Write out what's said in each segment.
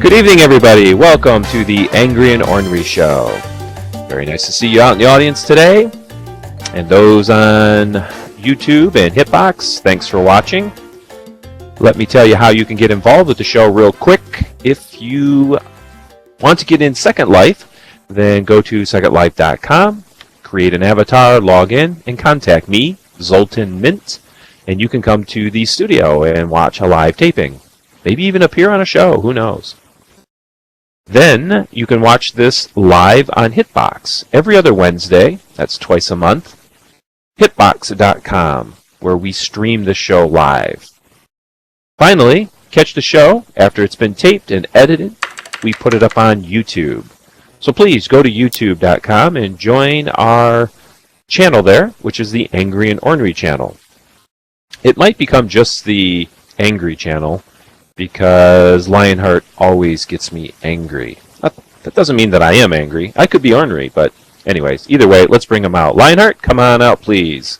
Good evening, everybody. Welcome to the Angry and Ornery Show. Very nice to see you out in the audience today. And those on YouTube and Hitbox, thanks for watching. Let me tell you how you can get involved with the show real quick. If you want to get in Second Life, then go to secondlife.com, create an avatar, log in, and contact me, Zoltan Mint, and you can come to the studio and watch a live taping. Maybe even appear on a show, who knows. Then you can watch this live on Hitbox every other Wednesday, that's twice a month, hitbox.com, where we stream the show live. Finally, catch the show after it's been taped and edited. We put it up on YouTube. So please go to youtube.com and join our channel there, which is the Angry and Ornery channel. It might become just the Angry channel, because Lionheart always gets me angry. That doesn't mean that I am angry. I could be ornery, but anyways, either way, let's bring him out. Lionheart, come on out, please.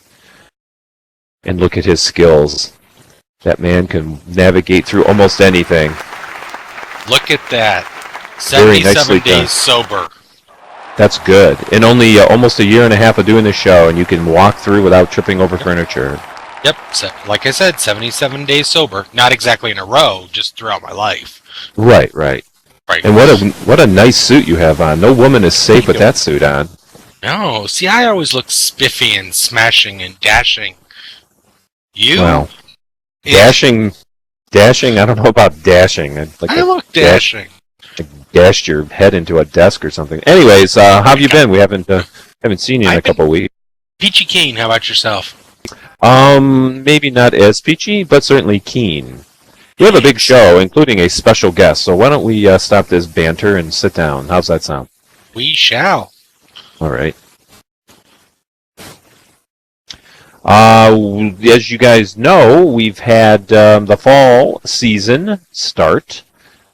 And look at his skills. That man can navigate through almost anything. Look at that. 77 days sober. That's good. In only almost a year and a half of doing this show, and you can walk through without tripping over furniture. Yep, like I said, 77 days sober. Not exactly in a row, just throughout my life. Right. And what a nice suit you have on. No woman is safe with that suit on. No, see, I always look spiffy and smashing and dashing. You? Well, dashing, I don't know about dashing. I look dashing. Dashed your head into a desk or something. Anyways, how have you been? We haven't seen you in a couple of weeks. Peachy keen, how about yourself? Maybe not as peachy, but certainly keen. We have a big show, including a special guest, so why don't we stop this banter and sit down? How's that sound? We shall. All right. As you guys know, we've had the fall season start,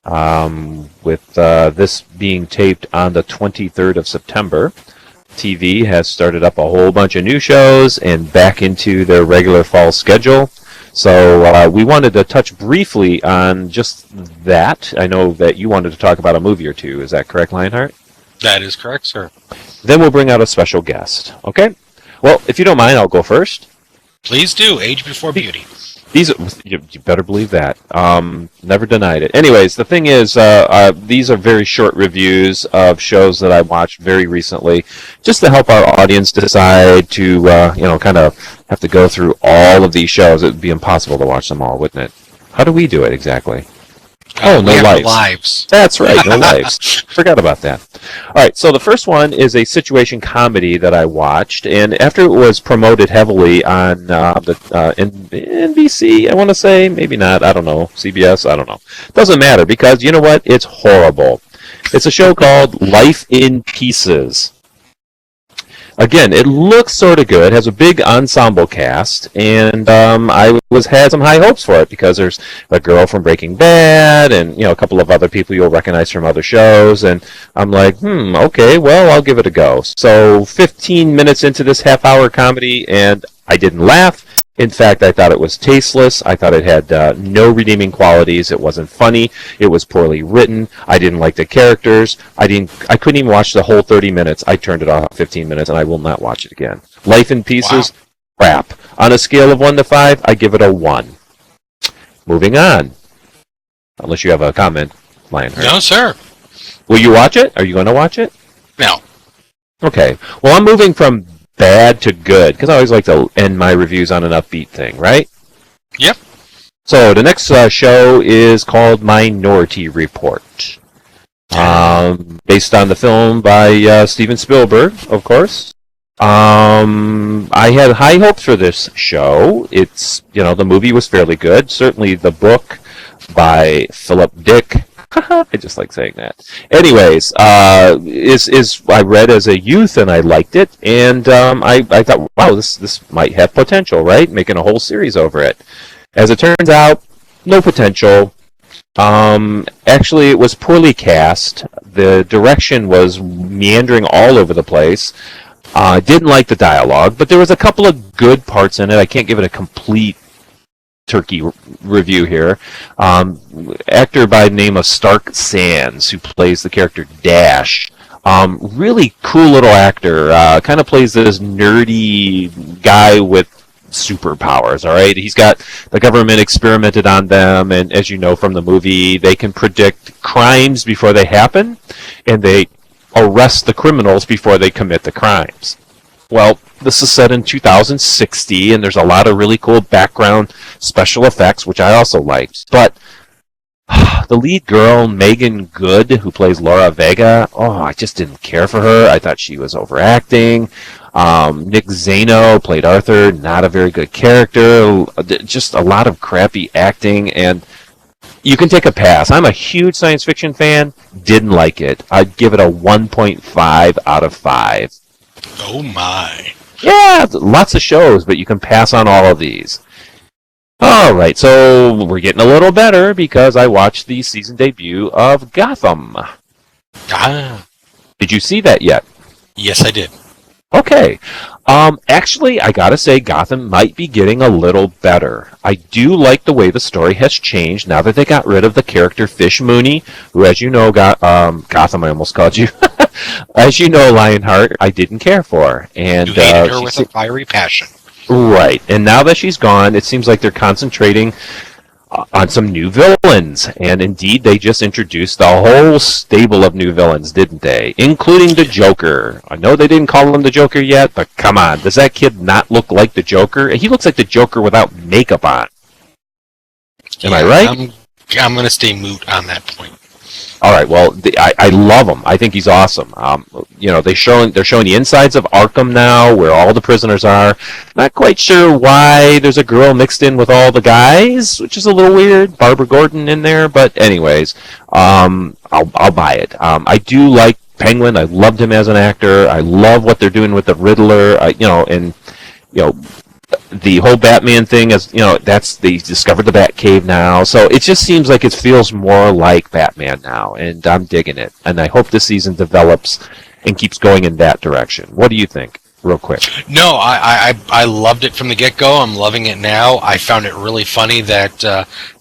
with this being taped on the 23rd of September. TV has started up a whole bunch of new shows and back into their regular fall schedule. So we wanted to touch briefly on just that. I know that you wanted to talk about a movie or two. Is that correct, Lionheart? That is correct, sir. Then we'll bring out a special guest. Okay? Well, if you don't mind, I'll go first. Please do. Age before beauty. You better believe that. Never denied it. Anyways, the thing is, these are very short reviews of shows that I watched very recently, just to help our audience decide to, kind of have to go through all of these shows. It would be impossible to watch them all, wouldn't it? How do we do it exactly? No lives. That's right, no lives. Forgot about that. All right, so the first one is a situation comedy that I watched, and after it was promoted heavily on the NBC, I want to say, maybe not, I don't know, CBS, I don't know. Doesn't matter, because you know what? It's horrible. It's a show called Life in Pieces. Again, it looks sort of good, has a big ensemble cast, and I had some high hopes for it because there's a girl from Breaking Bad and a couple of other people you'll recognize from other shows, and I'm like, okay, well, I'll give it a go. So 15 minutes into this half-hour comedy, and I didn't laugh. In fact, I thought it was tasteless. I thought it had no redeeming qualities. It wasn't funny. It was poorly written. I didn't like the characters. I couldn't even watch the whole 30 minutes. I turned it off at 15 minutes, and I will not watch it again. Life in Pieces, crap. On a scale of 1 to 5, I give it a 1. Moving on. Unless you have a comment, Lionheart. No, sir. Will you watch it? Are you going to watch it? No. Okay. Well, I'm moving from bad to good, because I always like to end my reviews on an upbeat thing, right? Yep. So the next show is called Minority Report. Based on the film by Steven Spielberg, of course. I had high hopes for this show. It's, the movie was fairly good. Certainly the book by Philip Dick, I just like saying that. Anyways, is I read as a youth and I liked it, and I thought, wow, this might have potential, right? Making a whole series over it. As it turns out, no potential. Actually, it was poorly cast. The direction was meandering all over the place. I didn't like the dialogue, but there was a couple of good parts in it. I can't give it a complete turkey review here. Actor by the name of Stark Sands, who plays the character Dash. Really cool little actor. Kind of plays this nerdy guy with superpowers. All right, he's got the government experimented on them, and as you know from the movie, they can predict crimes before they happen, and they arrest the criminals before they commit the crimes. Well, this is set in 2060, and there's a lot of really cool background special effects, which I also liked. But the lead girl, Megan Good, who plays Laura Vega, I just didn't care for her. I thought she was overacting. Nick Zano played Arthur, not a very good character. Just a lot of crappy acting, and you can take a pass. I'm a huge science fiction fan. Didn't like it. I'd give it a 1.5 out of 5. Oh my. Yeah, lots of shows, but you can pass on all of these. All right, so we're getting a little better because I watched the season debut of Gotham. Did you see that yet? Yes, I did. Okay. Actually, I gotta say, Gotham might be getting a little better. I do like the way the story has changed now that they got rid of the character Fish Mooney, who, as you know, Gotham, I almost called you. As you know, Lionheart, I didn't care for. And you hated her with a fiery passion. Right. And now that she's gone, it seems like they're concentrating on some new villains. And indeed, they just introduced a whole stable of new villains, didn't they? Including the Joker. I know they didn't call him the Joker yet, but come on. Does that kid not look like the Joker? He looks like the Joker without makeup on. Am I right? I'm going to stay moot on that point. All right. Well, I love him. I think he's awesome. They're showing the insides of Arkham now, where all the prisoners are. Not quite sure why there's a girl mixed in with all the guys, which is a little weird. Barbara Gordon in there, but anyways, I'll buy it. I do like Penguin. I loved him as an actor. I love what they're doing with the Riddler. The whole Batman thing is, they discovered the Batcave now, so it just seems like it feels more like Batman now, and I'm digging it. And I hope this season develops and keeps going in that direction. What do you think, real quick? No, I loved it from the get-go. I'm loving it now. I found it really funny that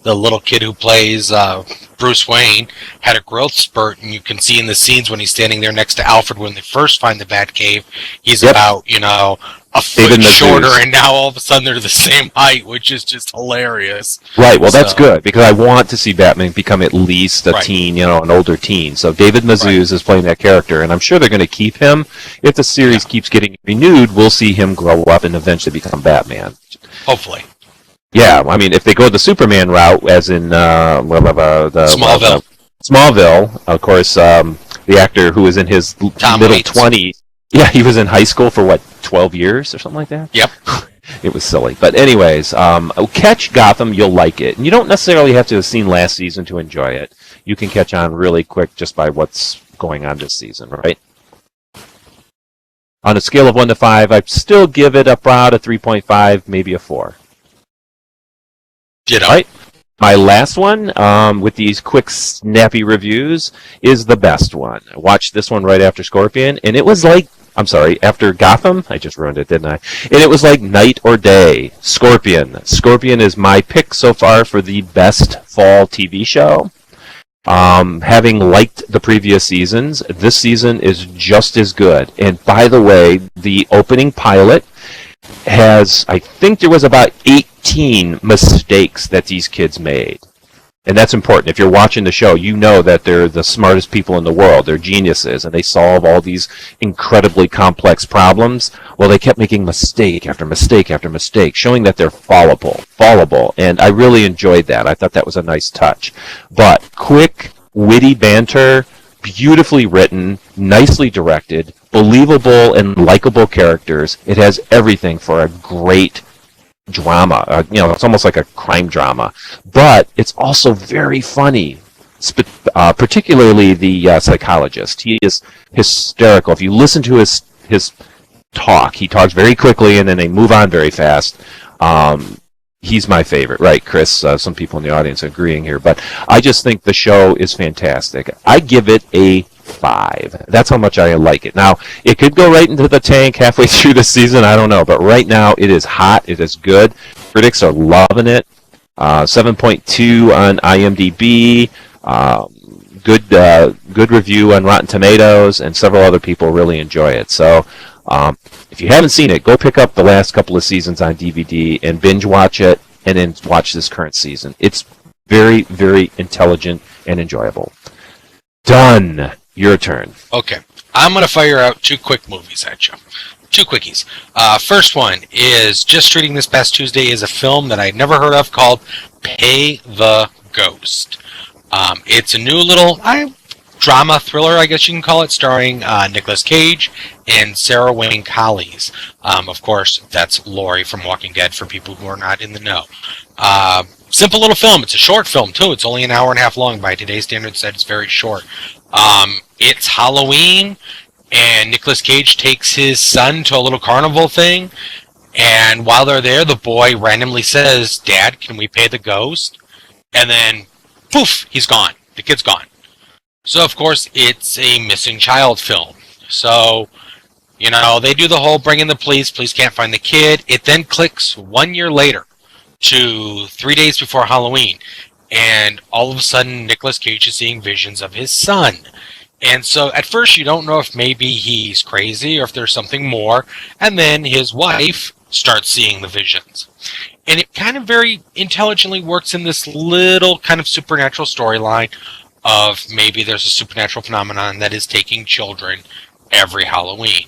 the little kid who plays Bruce Wayne had a growth spurt, and you can see in the scenes when he's standing there next to Alfred when they first find the Batcave, he's about, a foot shorter, and now all of a sudden they're the same height, which is just hilarious. Right, well, that's good, because I want to see Batman become at least a teen, an older teen. So David Mazouz is playing that character, and I'm sure they're going to keep him. If the series keeps getting renewed, we'll see him grow up and eventually become Batman. Hopefully. Yeah, I mean, if they go the Superman route, as in Smallville. Smallville, of course, the actor who was in his middle 20s. Yeah, he was in high school for, 12 years or something like that? Yep. It was silly. But anyways, catch Gotham, you'll like it. And you don't necessarily have to have seen last season to enjoy it. You can catch on really quick just by what's going on this season, right? On a scale of 1 to 5, I'd still give it about a 3.5, maybe a 4. All right. My last one, with these quick, snappy reviews, is the best one. I watched this one right after Scorpion, and it was after Gotham. I just ruined it, didn't I? And it was like night or day. Scorpion. Scorpion is my pick so far for the best fall TV show. Having liked the previous seasons, this season is just as good. And by the way, the opening pilot has, I think there was about 18 mistakes that these kids made. And that's important. If you're watching the show, you know that they're the smartest people in the world. They're geniuses, and they solve all these incredibly complex problems. Well, they kept making mistake after mistake after mistake, showing that they're fallible. And I really enjoyed that. I thought that was a nice touch. But quick, witty banter, beautifully written, nicely directed, believable and likable characters. It has everything for a great drama. It's almost like a crime drama, but it's also very funny. Particularly the psychologist. He is hysterical. If you listen to his talk, he talks very quickly and then they move on very fast. He's my favorite, right, Chris? Some people in the audience are agreeing here, but I just think the show is fantastic. I give it a 5. That's how much I like it. Now, it could go right into the tank halfway through the season. I don't know, but right now it is hot. It is good. Critics are loving it. 7.2 on IMDb. Good review on Rotten Tomatoes, and several other people really enjoy it. So if you haven't seen it, go pick up the last couple of seasons on DVD and binge watch it, and then watch this current season. It's very, very intelligent and enjoyable. Done. Your turn. Okay. I'm going to fire out 2 quick movies at you. 2 quickies. First one is, just reading this past Tuesday, is a film that I'd never heard of called Pay the Ghost. It's a new little drama thriller, I guess you can call it, starring Nicolas Cage and Sarah Wayne Collies. Of course, that's Lori from Walking Dead for people who are not in the know. Simple little film. It's a short film, too. It's only an hour and a half long. By today's standards, it's very short. It's Halloween, and Nicolas Cage takes his son to a little carnival thing, and while they're there, the boy randomly says, "Dad, can we pay the ghost?" And then, poof, he's gone. The kid's gone. So, of course, it's a missing child film. So, they do the whole bring in the police can't find the kid. It then clicks 1 year later to 3 days before Halloween, and all of a sudden Nicolas Cage is seeing visions of his son. And so at first you don't know if maybe he's crazy or if there's something more, and then his wife starts seeing the visions. And it kind of very intelligently works in this little kind of supernatural storyline of maybe there's a supernatural phenomenon that is taking children every Halloween.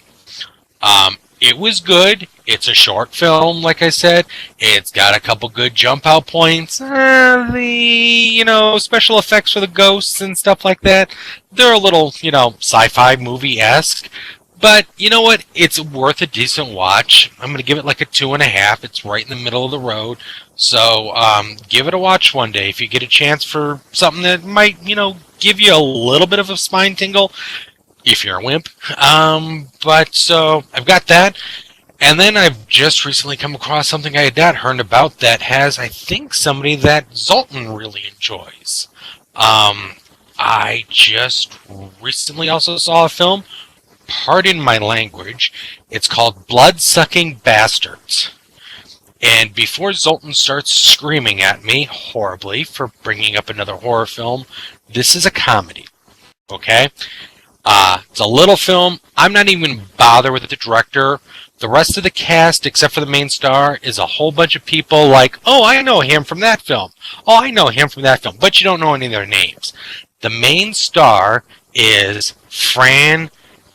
It was good. It's a short film, like I said. It's got a couple good jump out points. The, special effects for the ghosts and stuff like that, they're a little, sci-fi movie-esque. But you know what? It's worth a decent watch. I'm going to give it like a 2.5. It's right in the middle of the road. So give it a watch one day if you get a chance for something that might, give you a little bit of a spine tingle. If you're a wimp. But so I've got that. And then I've just recently come across something I had not heard about that has, I think, somebody that Zoltan really enjoys. I just recently also saw a film, pardon my language, it's called Blood-Sucking Bastards. And before Zoltan starts screaming at me horribly for bringing up another horror film, this is a comedy. Okay? It's a little film. I'm not even bothered with the director. The rest of the cast, except for the main star, is a whole bunch of people like, oh, I know him from that film. Oh, I know him from that film. But you don't know any of their names. The main star is Fran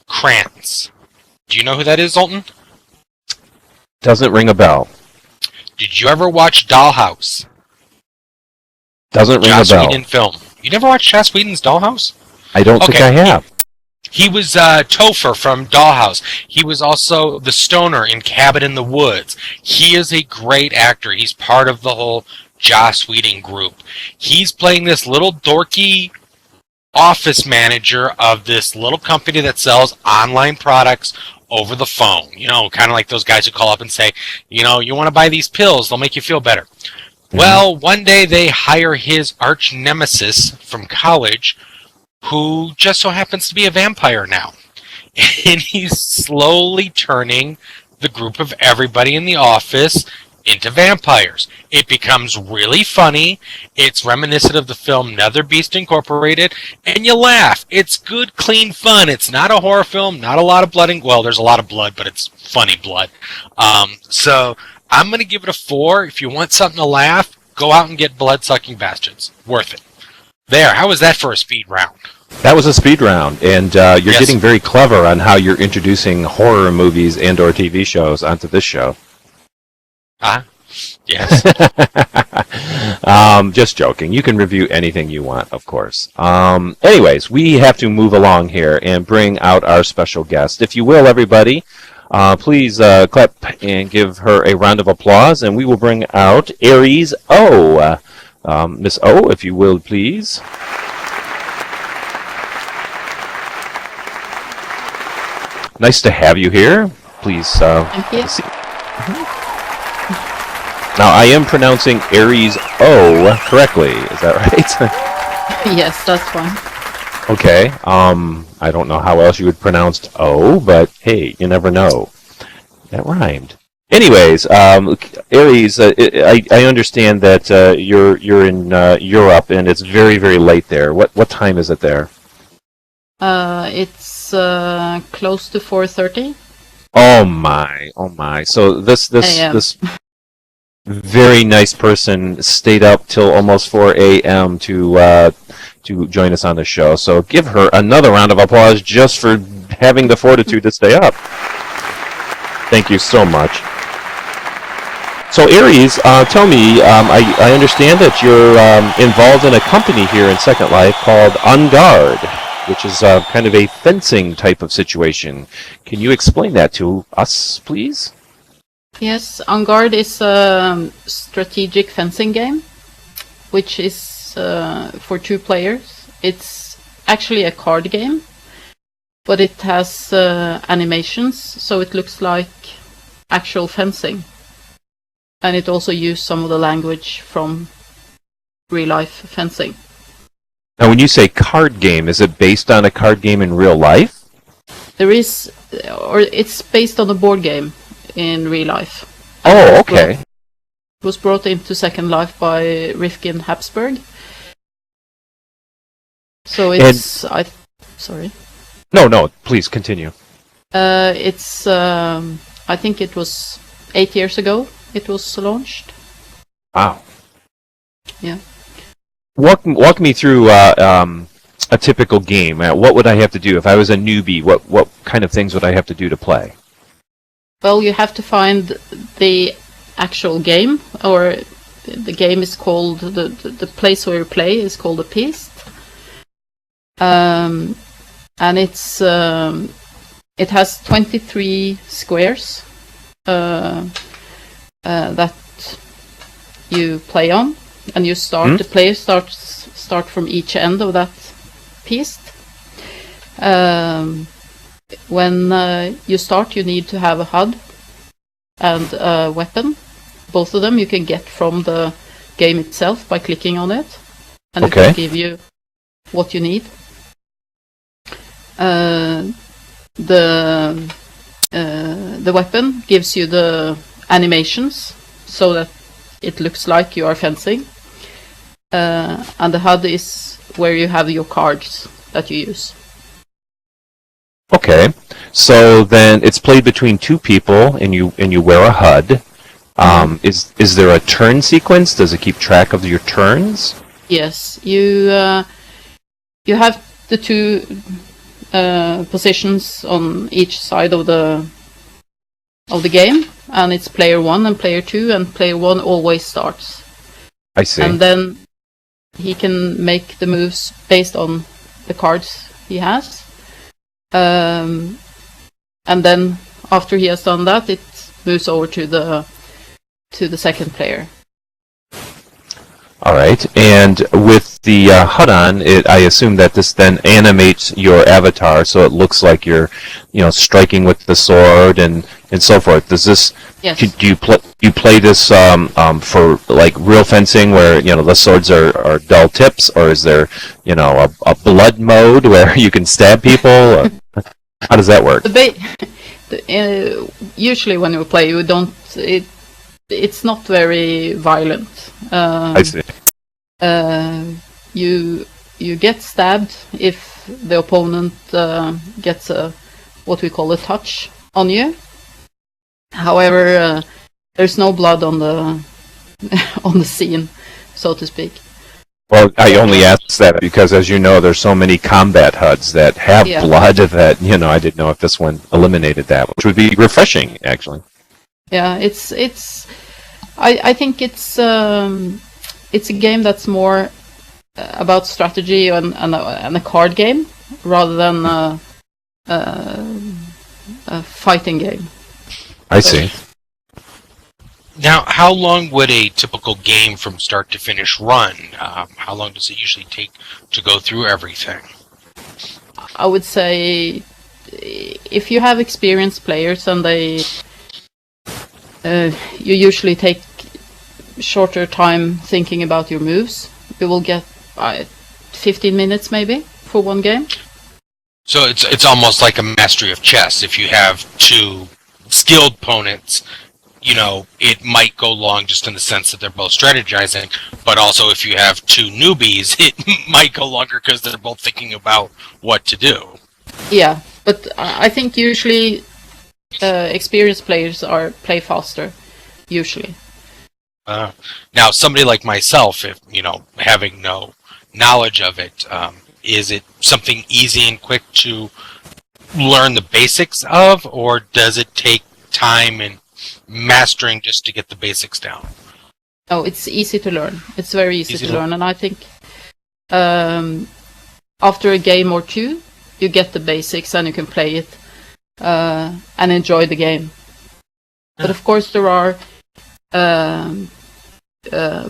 Kranz. Do you know who that is, Zoltan? Doesn't ring a bell. Did you ever watch Dollhouse? Doesn't ring a bell. Joss Whedon film. You never watched Joss Whedon's Dollhouse? I don't think I have. He was Topher from Dollhouse. He was also the stoner in Cabin in the Woods. He is a great actor. He's part of the whole Joss Whedon group. He's playing this little dorky office manager of this little company that sells online products over the phone. Kind of like those guys who call up and say, you want to buy these pills, they'll make you feel better. Mm-hmm. Well, one day they hire his arch nemesis from college, who just so happens to be a vampire now. And he's slowly turning the group of everybody in the office into vampires. It becomes really funny. It's reminiscent of the film Nether Beast Incorporated, and you laugh. It's good, clean fun. It's not a horror film, not a lot of blood. Well, there's a lot of blood, but it's funny blood. So I'm going to give it a 4. If you want something to laugh, go out and get Blood-Sucking Bastards. Worth it. There, how was that for a speed round? That was a speed round, and you're getting very clever on how you're introducing horror movies and or TV shows onto this show. Yes. Just joking. You can review anything you want, of course. Anyways, we have to move along here and bring out our special guest. If you will, everybody, please clap and give her a round of applause, and we will bring out Aries Oh. Miss O, if you will, please. Nice to have you here. Please. Thank you. Now, I am pronouncing Aries O correctly. Is that right? Yes, that's fine. Okay. I don't know how else you would pronounce O, but hey, you never know. That rhymed. Anyways, Aries, I understand that you're in Europe and it's very very late there. What time is it there? It's close to 4:30 Oh my, oh my. So a.m. this very nice person stayed up till almost 4 a.m. To join us on the show. So give her another round of applause just for having the fortitude to stay up. Thank you so much. So Aries, tell me, I understand that you're involved in a company here in Second Life called On Guard, which is kind of a fencing type of situation. Can you explain that to us, please? Yes, On Guard is a strategic fencing game, which is for 2 players. It's actually a card game, but it has animations, so it looks like actual fencing. And it also uses some of the language from real-life fencing. Now, when you say card game, is it based on a card game in real life? There is, or it's based on a board game in real life. Oh, okay. It was brought into Second Life by Rifkin Habsburg. So it's... sorry. No, please continue. It's... I think it was 8 years ago it was launched. Wow. Yeah. Walk me through a typical game. What would I have to do if I was a newbie? What kind of things would I have to do to play? Well, you have to find the actual game, or the game is called, the place where you play is called a piste. And it's it has 23 squares that you play on, and you start. The player start from each end of that piste. When you start, you need to have a HUD and a weapon. Both of them you can get from the game itself by clicking on it, and it will give you what you need. The weapon gives you the animations so that it looks like you are fencing, and the HUD is where you have your cards that you use. Okay, so then it's played between 2 people, and you wear a HUD. Is there a turn sequence? Does it keep track of your turns? Yes, you have the 2 positions on each side of the game, and it's player 1 and player 2, and player 1 always starts. I see. And then he can make the moves based on the cards he has. And then after he has done that, it moves over to the second player. All right, and with the HUD on, I assume that this then animates your avatar, so it looks like you're, striking with the sword and so forth. Does this? Yes. Do you play this for like real fencing, where the swords are dull tips, or is there a blood mode where you can stab people? How does that work? Usually when you play, you don't. It's not very violent. I see. You get stabbed if the opponent gets what we call a touch on you. However, there's no blood on the on the scene, so to speak. Well, I only asked that because, as you know, there's so many combat HUDs that have blood that I didn't know if this one eliminated that, which would be refreshing, actually. Yeah, I think it's a game that's more about strategy and a card game rather than a fighting game. I see. Now, how long would a typical game from start to finish run? How long does it usually take to go through everything? I would say if you have experienced players and you usually take shorter time thinking about your moves, you will get 15 minutes maybe for one game. So it's almost like a mastery of chess. If you have 2 skilled opponents, it might go long just in the sense that they're both strategizing, but also if you have two newbies, it might go longer because they're both thinking about what to do. Yeah, but I think usually experienced players play faster, usually. Now, somebody like myself, if having no knowledge of it, is it something easy and quick to learn the basics of, or does it take time and mastering just to get the basics down? Oh, it's easy to learn. It's very easy to learn, and I think after a game or two, you get the basics and you can play it and enjoy the game. But of course, there are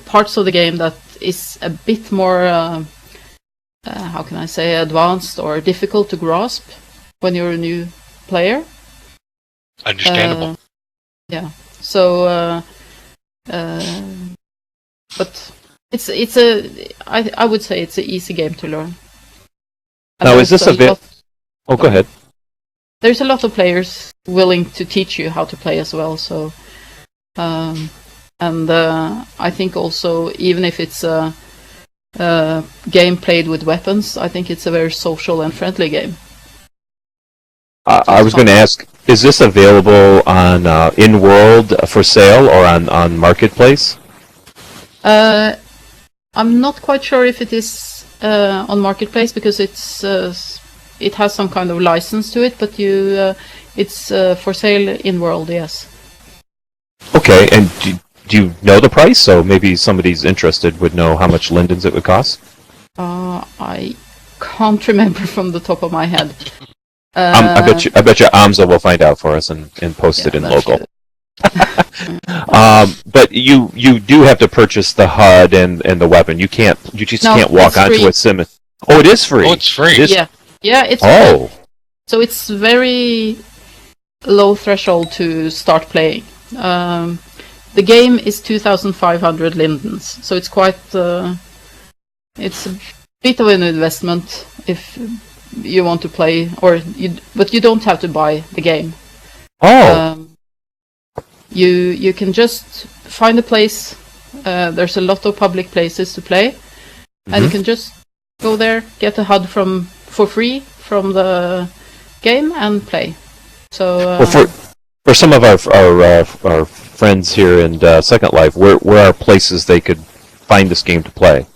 parts of the game that is a bit more, how can I say, advanced or difficult to grasp when you're a new player. Understandable. Yeah. So, but I would say it's an easy game to learn. And now, is this a bit? Oh, go ahead. There's a lot of players willing to teach you how to play as well. So, and I think also, even if it's a game played with weapons, I think it's a very social and friendly game. I was going to ask, is this available on in-world for sale or on Marketplace? I'm not quite sure if it is on Marketplace because it has some kind of license to it, but it's for sale in-world, yes. Okay, and do you know the price? So maybe somebody's interested would know how much lindens it would cost? I can't remember from the top of my head. I bet you Amza will find out for us and post it in local. But you do have to purchase the HUD and the weapon. You just can't walk onto a sim. Oh, it is free. Oh, it's free. Yeah, it's free. So it's very low threshold to start playing. The game is 2,500 lindens, so it's quite it's a bit of an investment if you want to play, but you don't have to buy the game. You can just find a place. There's a lot of public places to play, and you can just go there, get a HUD for free from the game, and play. So for some of our friends here in Second Life, where are places they could find this game to play?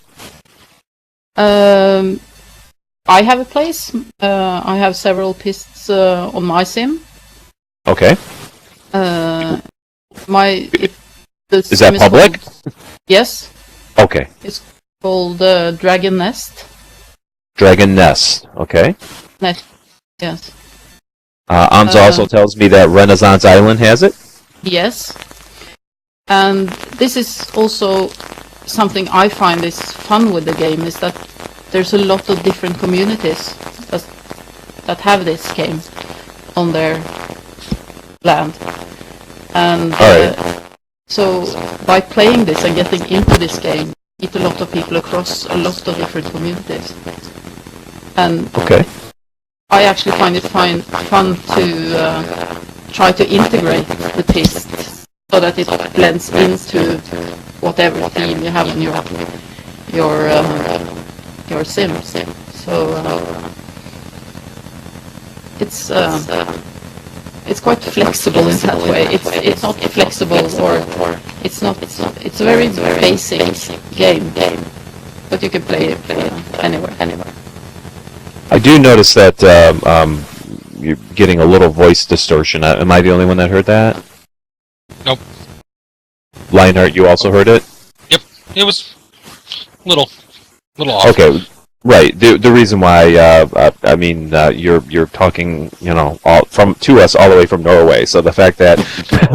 I have a place. I have several pists on my sim. Okay. Is that public? Yes. Okay. It's called Dragon Nest. Dragon Nest. Okay. Nest. Yes. Amza also tells me that Renaissance Island has it. Yes. And this is also something I find is fun with the game, is that there's a lot of different communities that have this game on their land. And so by playing this and getting into this game, meet a lot of people across a lot of different communities. And I actually find it fun to try to integrate the pist so that it blends into whatever theme you have in your sim. So it's quite flexible in that way. It's not flexible it's a very basic game, but you can play it anywhere. I do notice that you're getting a little voice distortion. Am I the only one that heard that? Nope. Lionheart, you also heard it? Yep. It was little off. Okay. Right. The reason why you're talking, to us all the way from Norway. So the fact that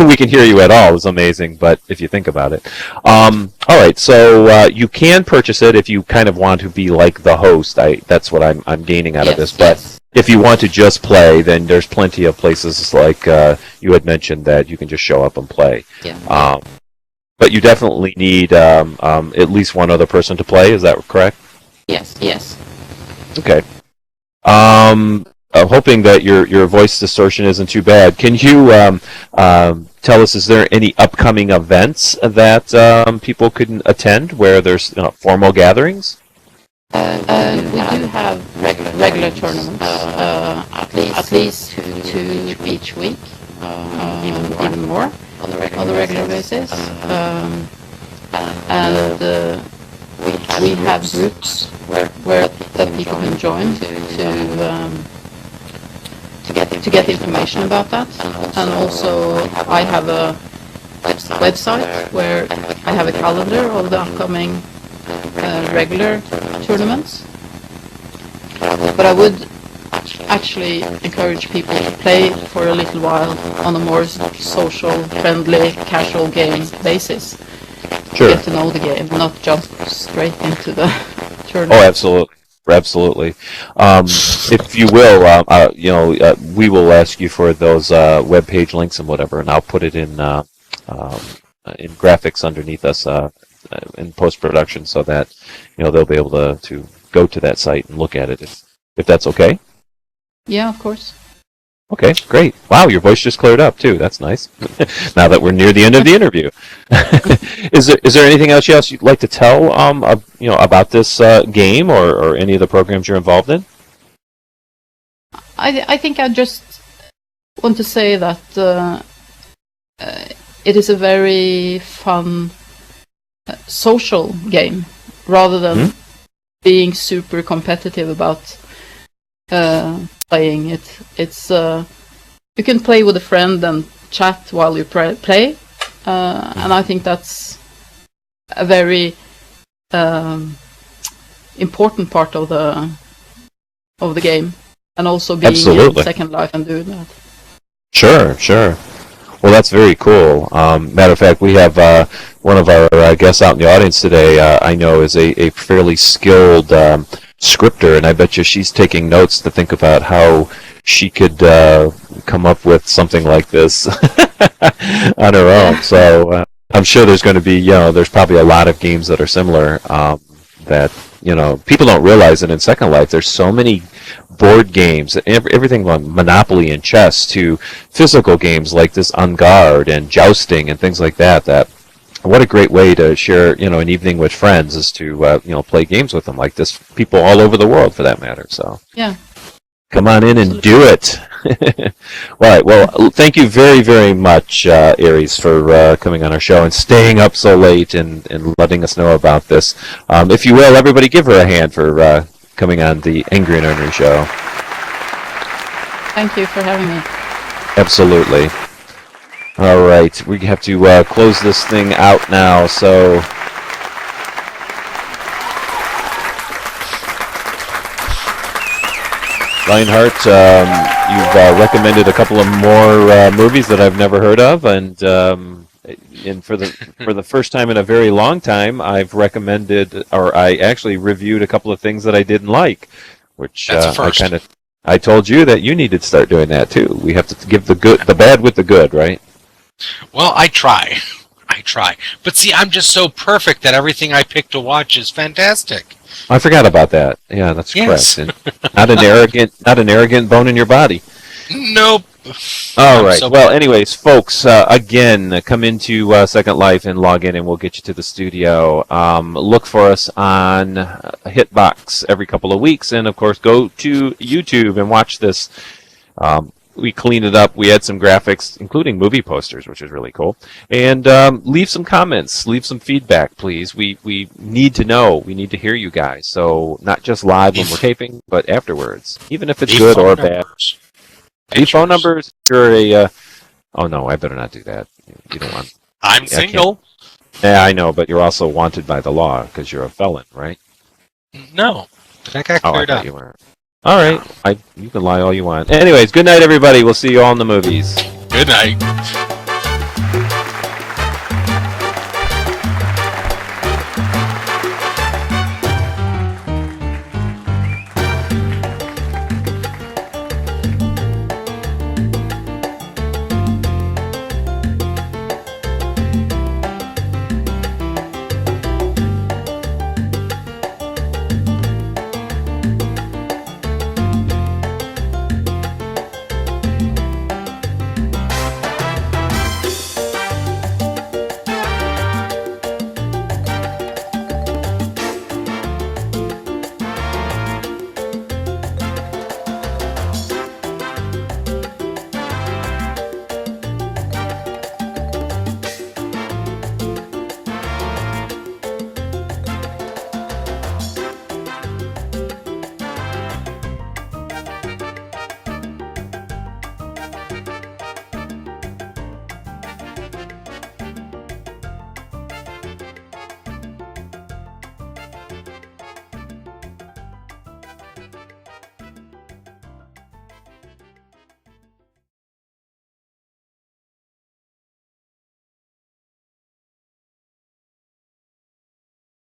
we can hear you at all is amazing. But if you think about it, all right. So you can purchase it if you kind of want to be like the host. That's what I'm gaining out of this. But if you want to just play, then there's plenty of places like you had mentioned that you can just show up and play. Yeah. But you definitely need at least one other person to play. Is that correct? Yes. Okay. I'm hoping that your voice distortion isn't too bad. Can you tell us, is there any upcoming events that people can attend where there's formal gatherings? We do have regular tournaments, at least two each week, even more on the regular basis. And we have groups where that people can join to get information about that. And also I have a website where I have a calendar of the upcoming regular tournaments. But I would actually encourage people to play for a little while on a more social, friendly, casual game basis. Sure. Get to know the game, not jump straight into the tournament. Oh, absolutely. Absolutely. If you will, we will ask you for those web page links and whatever, and I'll put it in graphics underneath us in post production, so that they'll be able to go to that site and look at it if that's okay. Yeah, of course. Okay, great. Wow, your voice just cleared up too. That's nice. Now that we're near the end of the interview, is there anything else you'd like to tell about this game or any of the programs you're involved in? I think I just want to say that it is a very fun social game, rather than being super competitive about playing it. It's you can play with a friend and chat while you play, and I think that's a very important part of the game, and also being in Second Life and doing that. Sure. Well, that's very cool. Matter of fact, we have one of our guests out in the audience today. I know is a fairly skilled scripter, and I bet you she's taking notes to think about how she could come up with something like this on her own. So I'm sure there's going to be, there's probably a lot of games that are similar that people don't realize that in Second Life there's so many board games, everything from Monopoly and chess to physical games like this On Guard and jousting and things like that. That what a great way to share, an evening with friends is to play games with them like this. People all over the world, for that matter. So yeah, come on in and do it. All right. Well, thank you very, very much, Aries, for coming on our show and staying up so late and letting us know about this. If you will, everybody, give her a hand for coming on the Angry and Ornery Show. Thank you for having me. Absolutely. All right, we have to close this thing out now, so... Lionheart, you've recommended a couple of more movies that I've never heard of, and for the first time in a very long time, I've recommended, or I actually reviewed a couple of things that I didn't like, which I told you that you needed to start doing that too. We have to give the bad with the good, right? Well, I try. But see, I'm just so perfect that everything I pick to watch is fantastic. I forgot about that. Yeah, that's correct. And not an arrogant bone in your body. Nope. All right. Well, anyways, folks, again, come into Second Life and log in, and we'll get you to the studio. Look for us on Hitbox every couple of weeks, and of course, go to YouTube and watch this. We cleaned it up. We had some graphics, including movie posters, which is really cool. And leave some comments, leave some feedback, please. We need to know. We need to hear you guys. So not just live when we're taping, but afterwards, even if it's good or bad. Leave phone numbers. You're a. Oh no, I better not do that. You don't want. I'm single. Yeah, I know, but you're also wanted by the law because you're a felon, right? No, that got cleared up. You were. All right, you can lie all you want. Anyways, good night, everybody. We'll see you all in the movies. Good night.